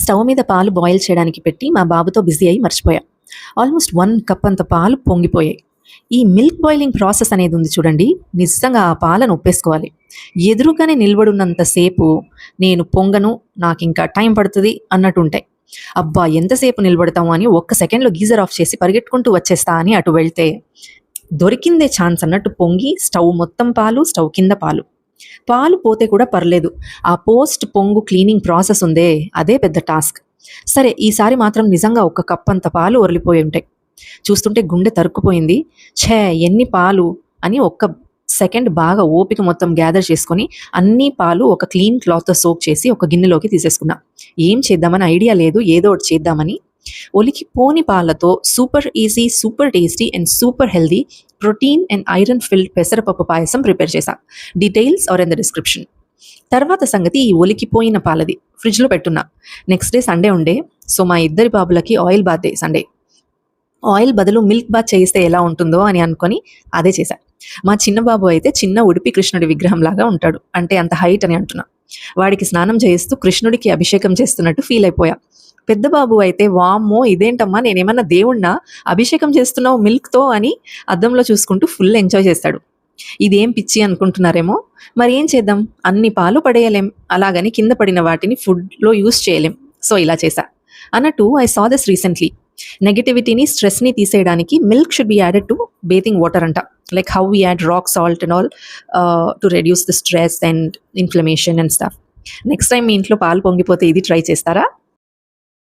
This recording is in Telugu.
స్టవ్ మీద పాలు బాయిల్ చేయడానికి పెట్టి మా బాబుతో బిజీ అయ్యి మర్చిపోయా. ఆల్మోస్ట్ 1 కప్ అంత పాలు పొంగిపోయాయి. ఈ మిల్క్ బాయిలింగ్ ప్రాసెస్ అనేది ఉంది చూడండి, నిజంగా ఆ పాలను ఒప్పేసుకోవాలి. ఎదురుగానే నిలబడున్నంత సేపు నేను పొంగను, నాకింకా టైం పడుతుంది అన్నట్టు ఉంటాయి. అబ్బా ఎంతసేపు నిలబడతాము అని ఒక్క సెకండ్లో గీజర్ ఆఫ్ చేసి పరిగెట్టుకుంటూ వచ్చేస్తా అని అటు వెళ్తే దొరికిందే ఛాన్స్ అన్నట్టు పొంగి స్టవ్ మొత్తం పాలు, స్టవ్ కింద పాలు. పాలు పోతే కూడా పర్లేదు, ఆ పోస్ట్ పొంగు క్లీనింగ్ ప్రాసెస్ ఉందే అదే పెద్ద టాస్క్. సరే ఈసారి మాత్రం నిజంగా 1 కప్ అంత పాలు ఒరిలిపోయి ఉంటాయి. చూస్తుంటే గుండె తరుక్కుపోయింది. ఛే ఎన్ని పాలు అని ఒక్క సెకండ్ బాగా ఓపిక మొత్తం గ్యాదర్ చేసుకొని అన్ని పాలు ఒక క్లీన్ క్లాత్తో సోక్ చేసి ఒక గిన్నెలోకి తీసేసుకున్నా. ఏం చేద్దామని ఐడియా లేదు, ఏదో ఒకటి చేద్దామని ఒలికిపోని పాలతో super easy, super tasty and super healthy protein and iron filled పెసరపప్పు పాయసం ప్రిపేర్ చేశా. Details are in the description. తర్వాత సంగతి ఈ ఒలికిపోయిన పాలది ఫ్రిడ్జ్లో పెట్టున్నా. నెక్స్ట్ డే సండే ఉండే, సో మా ఇద్దరి బాబులకి oil bath day Sunday. Oil బదులు మిల్క్ బాత్ చేయిస్తే ఎలా ఉంటుందో అని అనుకొని అదే చేశా. మా చిన్న బాబు అయితే చిన్న ఉడిపి కృష్ణుడి విగ్రహం లాగా ఉంటాడు, అంటే అంత హైట్ అని అంటున్నా. వాడికి స్నానం చేయిస్తూ కృష్ణుడికి అభిషేకం చేస్తున్నట్టు ఫీల్ అయిపోయా. పెద్ద బాబు అయితే వామ్మో ఇదేంటమ్మా, నేనేమన్నా దేవుణ్ణా అభిషేకం చేస్తున్నావు మిల్క్తో అని అద్దంలో చూసుకుంటూ ఫుల్ ఎంజాయ్ చేస్తాడు. ఇదేం పిచ్చి అనుకుంటున్నారేమో, మరి ఏం చేద్దాం, అన్ని పాలు పడేయలేం, అలాగని కింద పడిన వాటిని ఫుడ్లో యూస్ చేయలేం. సో ఇలా చేశా అన్నట్టు. I saw this recently. నెగటివిటీని, స్ట్రెస్ని తీసేయడానికి milk should be added to bathing water అంట. Like how we add rock salt and all to reduce the stress and inflammation and stuff. Next time మీ ఇంట్లో పాలు పొంగిపోతే ఇది ట్రై చేస్తారా?